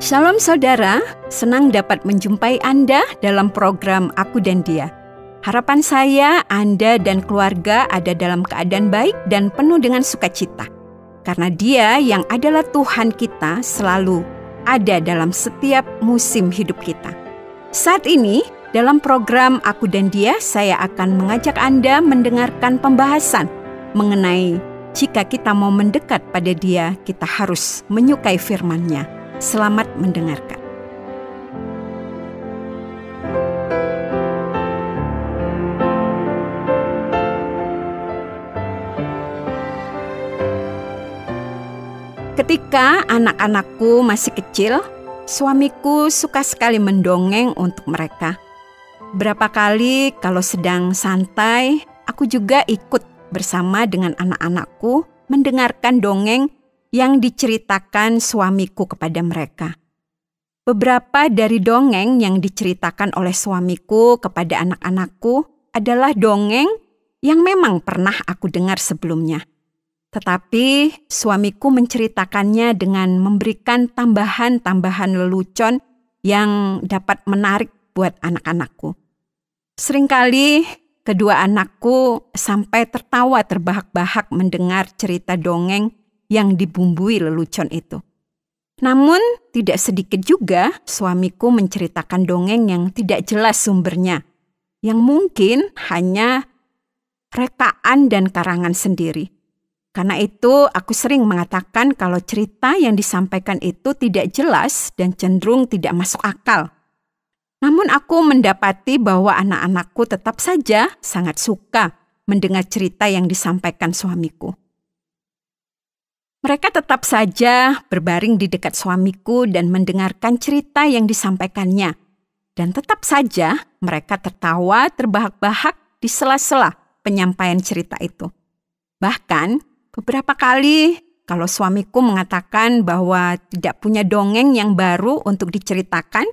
Shalom saudara, senang dapat menjumpai Anda dalam program Aku dan Dia. Harapan saya Anda dan keluarga ada dalam keadaan baik dan penuh dengan sukacita. Karena Dia yang adalah Tuhan kita selalu ada dalam setiap musim hidup kita. Saat ini, dalam program Aku dan Dia, saya akan mengajak Anda mendengarkan pembahasan mengenai jika kita mau mendekat pada Dia, kita harus menyukai firman-Nya. Selamat mendengarkan. Ketika anak-anakku masih kecil, suamiku suka sekali mendongeng untuk mereka. Berapa kali kalau sedang santai, aku juga ikut bersama dengan anak-anakku mendengarkan dongeng yang diceritakan suamiku kepada mereka. Beberapa dari dongeng yang diceritakan oleh suamiku kepada anak-anakku adalah dongeng yang memang pernah aku dengar sebelumnya. Tetapi suamiku menceritakannya dengan memberikan tambahan-tambahan lelucon yang dapat menarik buat anak-anakku. Seringkali kedua anakku sampai tertawa terbahak-bahak mendengar cerita dongeng yang dibumbui lelucon itu. Namun tidak sedikit juga suamiku menceritakan dongeng yang tidak jelas sumbernya, yang mungkin hanya rekaan dan karangan sendiri. Karena itu aku sering mengatakan kalau cerita yang disampaikan itu tidak jelas dan cenderung tidak masuk akal. Namun aku mendapati bahwa anak-anakku tetap saja sangat suka mendengar cerita yang disampaikan suamiku. Mereka tetap saja berbaring di dekat suamiku dan mendengarkan cerita yang disampaikannya. Dan tetap saja mereka tertawa terbahak-bahak di sela-sela penyampaian cerita itu. Bahkan beberapa kali kalau suamiku mengatakan bahwa tidak punya dongeng yang baru untuk diceritakan,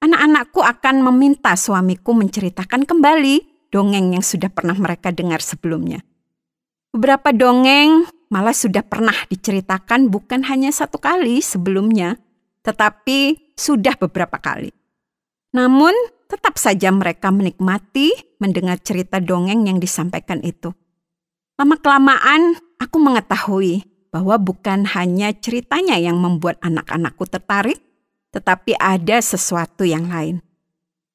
anak-anakku akan meminta suamiku menceritakan kembali dongeng yang sudah pernah mereka dengar sebelumnya. Beberapa dongeng malah sudah pernah diceritakan bukan hanya satu kali sebelumnya, tetapi sudah beberapa kali. Namun, tetap saja mereka menikmati mendengar cerita dongeng yang disampaikan itu. Lama-kelamaan, aku mengetahui bahwa bukan hanya ceritanya yang membuat anak-anakku tertarik, tetapi ada sesuatu yang lain.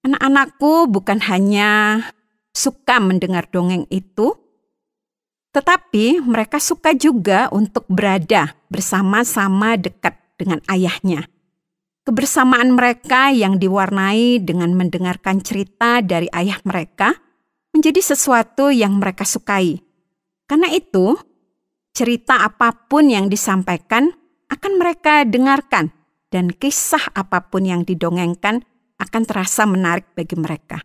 Anak-anakku bukan hanya suka mendengar dongeng itu, tetapi mereka suka juga untuk berada bersama-sama dekat dengan ayahnya. Kebersamaan mereka yang diwarnai dengan mendengarkan cerita dari ayah mereka menjadi sesuatu yang mereka sukai. Karena itu, cerita apapun yang disampaikan akan mereka dengarkan dan kisah apapun yang didongengkan akan terasa menarik bagi mereka.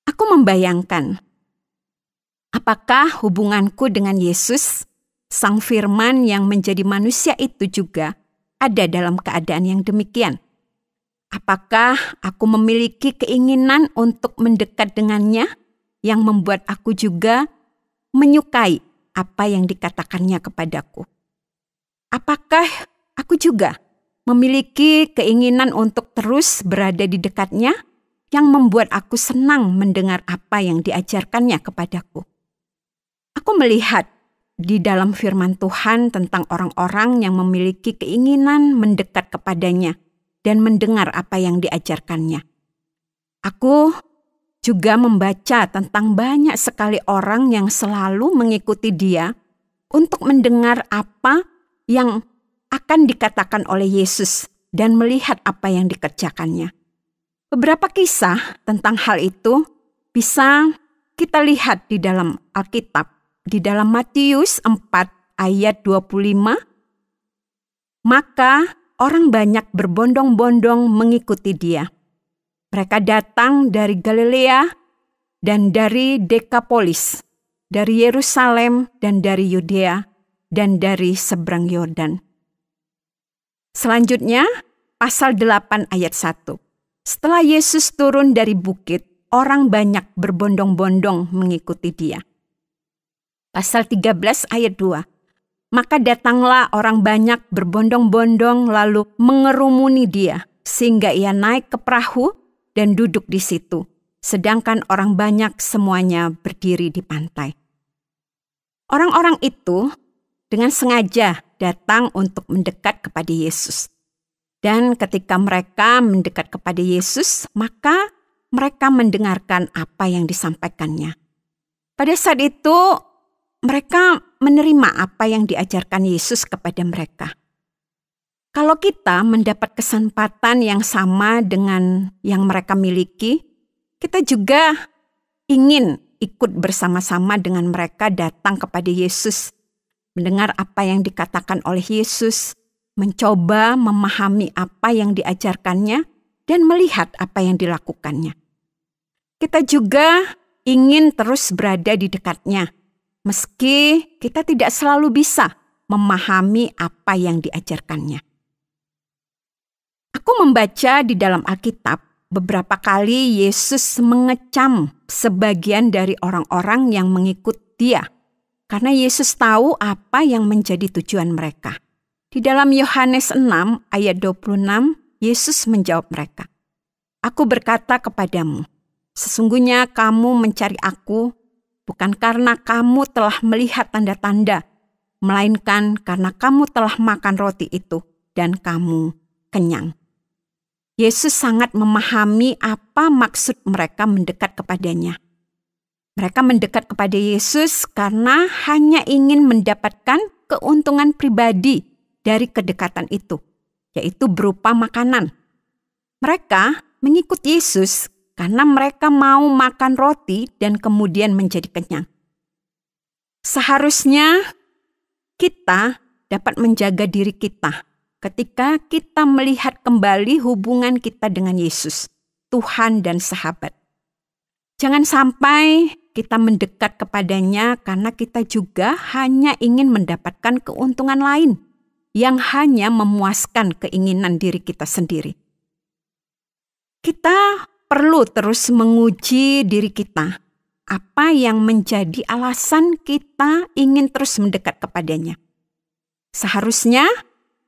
Aku membayangkan apakah hubunganku dengan Yesus, Sang Firman yang menjadi manusia itu juga ada dalam keadaan yang demikian? Apakah aku memiliki keinginan untuk mendekat dengannya yang membuat aku juga menyukai apa yang dikatakannya kepadaku? Apakah aku juga memiliki keinginan untuk terus berada di dekatnya yang membuat aku senang mendengar apa yang diajarkannya kepadaku? Aku melihat di dalam firman Tuhan tentang orang-orang yang memiliki keinginan mendekat kepadanya dan mendengar apa yang diajarkannya. Aku juga membaca tentang banyak sekali orang yang selalu mengikuti dia untuk mendengar apa yang akan dikatakan oleh Yesus dan melihat apa yang dikerjakannya. Beberapa kisah tentang hal itu bisa kita lihat di dalam Alkitab. Di dalam Matius 4 ayat 25, maka orang banyak berbondong-bondong mengikuti dia. Mereka datang dari Galilea dan dari Dekapolis, dari Yerusalem dan dari Yudea dan dari seberang Yordan. Selanjutnya, pasal 8 ayat 1. Setelah Yesus turun dari bukit, orang banyak berbondong-bondong mengikuti dia. Pasal 13 ayat 2. Maka datanglah orang banyak berbondong-bondong lalu mengerumuni dia, sehingga ia naik ke perahu dan duduk di situ, sedangkan orang banyak semuanya berdiri di pantai. Orang-orang itu dengan sengaja datang untuk mendekat kepada Yesus. Dan ketika mereka mendekat kepada Yesus, maka mereka mendengarkan apa yang disampaikannya. Pada saat itu, mereka menerima apa yang diajarkan Yesus kepada mereka. Kalau kita mendapat kesempatan yang sama dengan yang mereka miliki, kita juga ingin ikut bersama-sama dengan mereka datang kepada Yesus, mendengar apa yang dikatakan oleh Yesus, mencoba memahami apa yang diajarkannya, dan melihat apa yang dilakukannya. Kita juga ingin terus berada di dekatnya, meski kita tidak selalu bisa memahami apa yang diajarkannya. Aku membaca di dalam Alkitab beberapa kali Yesus mengecam sebagian dari orang-orang yang mengikut Dia, karena Yesus tahu apa yang menjadi tujuan mereka. Di dalam Yohanes 6 ayat 26, Yesus menjawab mereka, "Aku berkata kepadamu, sesungguhnya kamu mencari Aku bukan karena kamu telah melihat tanda-tanda, melainkan karena kamu telah makan roti itu dan kamu kenyang." Yesus sangat memahami apa maksud mereka mendekat kepadanya. Mereka mendekat kepada Yesus karena hanya ingin mendapatkan keuntungan pribadi dari kedekatan itu, yaitu berupa makanan. Mereka mengikut Yesus karena mereka mau makan roti dan kemudian menjadi kenyang. Seharusnya kita dapat menjaga diri kita ketika kita melihat kembali hubungan kita dengan Yesus, Tuhan dan sahabat. Jangan sampai kita mendekat kepadanya karena kita juga hanya ingin mendapatkan keuntungan lain yang hanya memuaskan keinginan diri kita sendiri. Kita perlu terus menguji diri kita, apa yang menjadi alasan kita ingin terus mendekat kepadanya. Seharusnya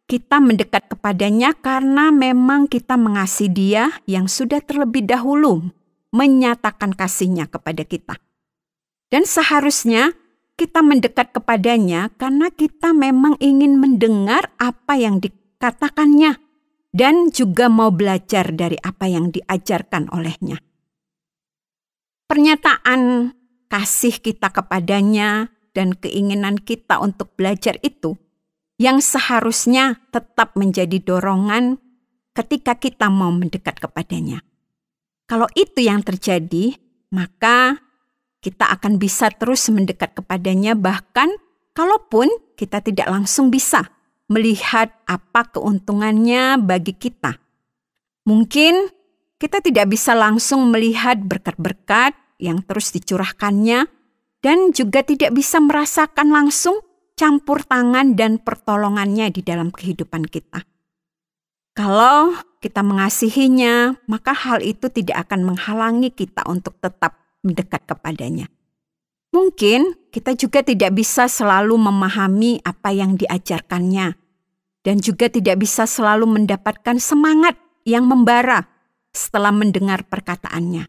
kita mendekat kepadanya karena memang kita mengasihi Dia yang sudah terlebih dahulu menyatakan kasih-Nya kepada kita. Dan seharusnya kita mendekat kepadanya karena kita memang ingin mendengar apa yang dikatakannya dan juga mau belajar dari apa yang diajarkan olehnya. Pernyataan kasih kita kepadanya dan keinginan kita untuk belajar itu yang seharusnya tetap menjadi dorongan ketika kita mau mendekat kepadanya. Kalau itu yang terjadi, maka kita akan bisa terus mendekat kepadanya bahkan kalaupun kita tidak langsung bisa melihat apa keuntungannya bagi kita. Mungkin kita tidak bisa langsung melihat berkat-berkat yang terus dicurahkannya dan juga tidak bisa merasakan langsung campur tangan dan pertolongannya di dalam kehidupan kita. Kalau kita mengasihinya, maka hal itu tidak akan menghalangi kita untuk tetap mendekat kepadanya. Mungkin kita juga tidak bisa selalu memahami apa yang diajarkannya dan juga tidak bisa selalu mendapatkan semangat yang membara setelah mendengar perkataannya.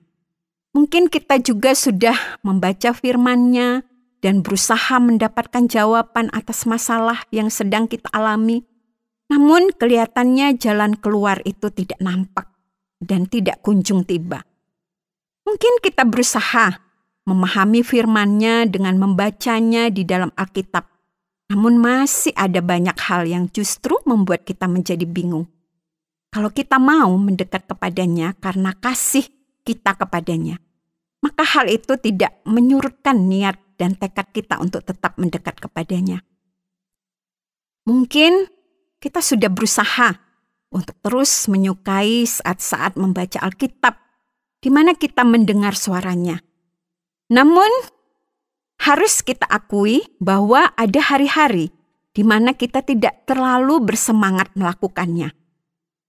Mungkin kita juga sudah membaca firman-Nya dan berusaha mendapatkan jawaban atas masalah yang sedang kita alami. Namun kelihatannya jalan keluar itu tidak nampak dan tidak kunjung tiba. Mungkin kita berusaha memahami firman-Nya dengan membacanya di dalam Alkitab. Namun masih ada banyak hal yang justru membuat kita menjadi bingung. Kalau kita mau mendekat kepadanya karena kasih kita kepadanya, maka hal itu tidak menyurutkan niat dan tekad kita untuk tetap mendekat kepadanya. Mungkin kita sudah berusaha untuk terus menyukai saat-saat membaca Alkitab, di mana kita mendengar suaranya. Namun, harus kita akui bahwa ada hari-hari di mana kita tidak terlalu bersemangat melakukannya.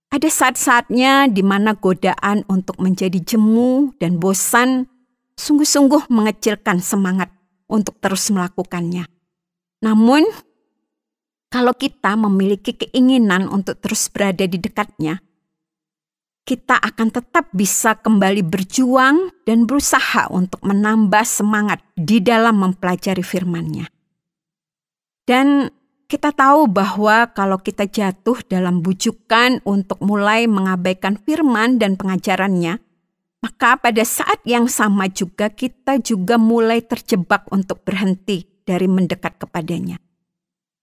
Ada saat-saatnya di mana godaan untuk menjadi jemu dan bosan sungguh-sungguh mengecilkan semangat untuk terus melakukannya. Namun, Kalau kita memiliki keinginan untuk terus berada di dekatnya, kita akan tetap bisa kembali berjuang dan berusaha untuk menambah semangat di dalam mempelajari firman-Nya. Dan kita tahu bahwa kalau kita jatuh dalam bujukan untuk mulai mengabaikan firman dan pengajarannya, maka pada saat yang sama juga kita juga mulai terjebak untuk berhenti dari mendekat kepadanya.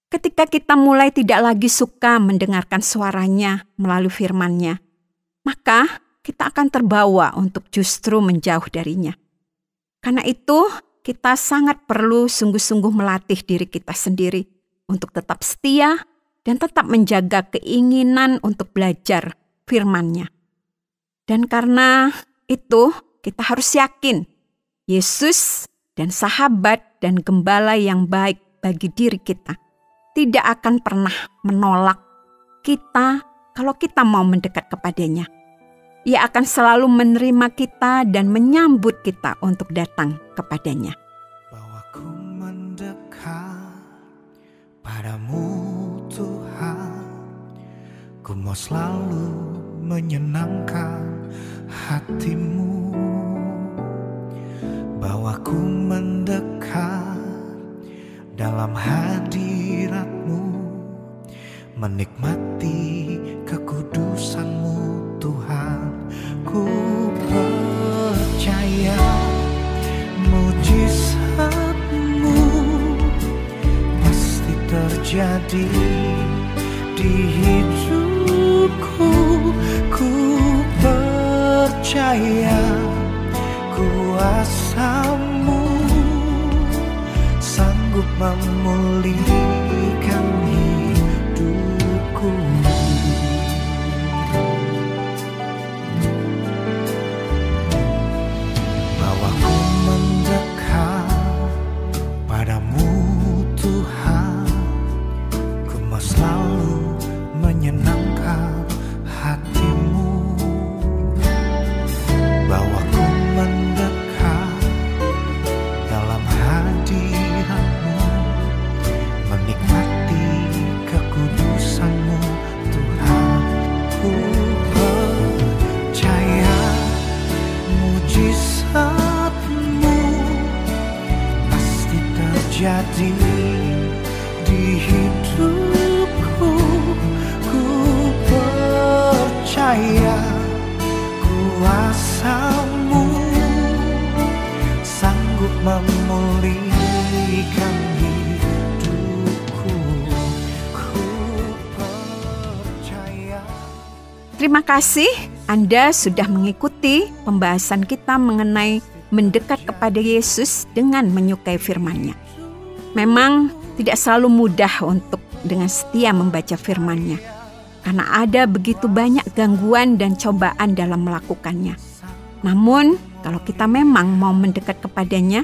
Ketika kita mulai tidak lagi suka mendengarkan suaranya melalui firman-Nya, maka kita akan terbawa untuk justru menjauh darinya. Karena itu, kita sangat perlu sungguh-sungguh melatih diri kita sendiri untuk tetap setia dan tetap menjaga keinginan untuk belajar firman-Nya. Dan karena itu, kita harus yakin Yesus dan sahabat dan gembala yang baik bagi diri kita tidak akan pernah menolak kita kalau kita mau mendekat kepadanya. Ia akan selalu menerima kita dan menyambut kita untuk datang kepadanya. Bahwa ku mendekat padamu Tuhan, ku mau selalu menyenangkan hatimu. Bahwa ku mendekat dalam hadirat-Mu, menikmati kekudusan-Mu Tuhan. Ku percaya mujizat-Mu pasti terjadi di hidupku. Ku percaya kuasa-Mu sanggup memulihkan hidupku. Bahwa ku mendekat padamu Tuhan, ku mau selalu menyenangkan hatimu. Bahwa ku mendekat dalam hadirat-Mu, menikmati kekudusan-Mu Tuhan. Ku percaya mujizat-Mu pasti terjadi di hidupku. Ku percaya kuasa-Mu sanggup memulihkan hidupku. Ku percaya. Terima kasih Anda sudah mengikuti pembahasan kita mengenai mendekat kepada Yesus dengan menyukai firman-Nya. Memang tidak selalu mudah untuk dengan setia membaca firman-Nya, karena ada begitu banyak gangguan dan cobaan dalam melakukannya. Namun, kalau kita memang mau mendekat kepadanya,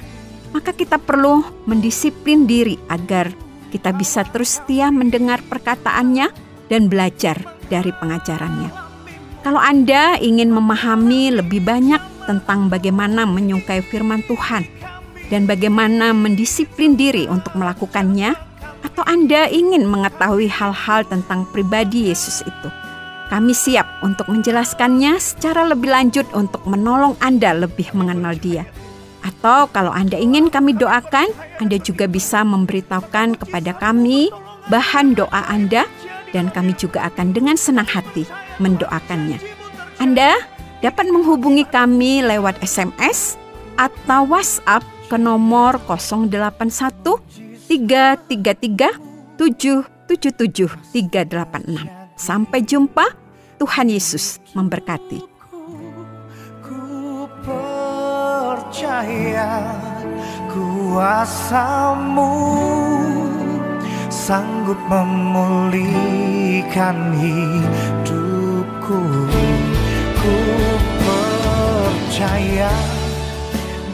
maka kita perlu mendisiplin diri agar kita bisa terus setia mendengar perkataannya dan belajar dari pengajarannya. Kalau Anda ingin memahami lebih banyak tentang bagaimana menyukai firman Tuhan dan bagaimana mendisiplin diri untuk melakukannya, atau Anda ingin mengetahui hal-hal tentang pribadi Yesus itu, kami siap untuk menjelaskannya secara lebih lanjut untuk menolong Anda lebih mengenal Dia. Atau kalau Anda ingin kami doakan, Anda juga bisa memberitahukan kepada kami bahan doa Anda, dan kami juga akan dengan senang hati mendoakannya. Anda dapat menghubungi kami lewat SMS atau WhatsApp ke nomor 081 333 777 386. Sampai jumpa. Tuhan Yesus memberkati. Ku percaya kuasa-Mu sanggup memulihkan hidupku. Ku percaya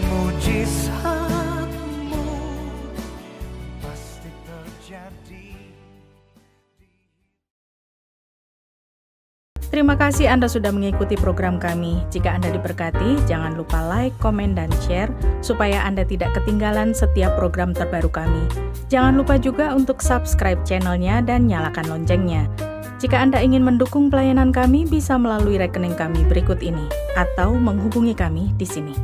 mujizat-Mu pasti terjadi. Terima kasih Anda sudah mengikuti program kami. Jika Anda diberkati, jangan lupa like, komen, dan share supaya Anda tidak ketinggalan setiap program terbaru kami. Jangan lupa juga untuk subscribe channelnya dan nyalakan loncengnya. Jika Anda ingin mendukung pelayanan kami, bisa melalui rekening kami berikut ini atau menghubungi kami di sini.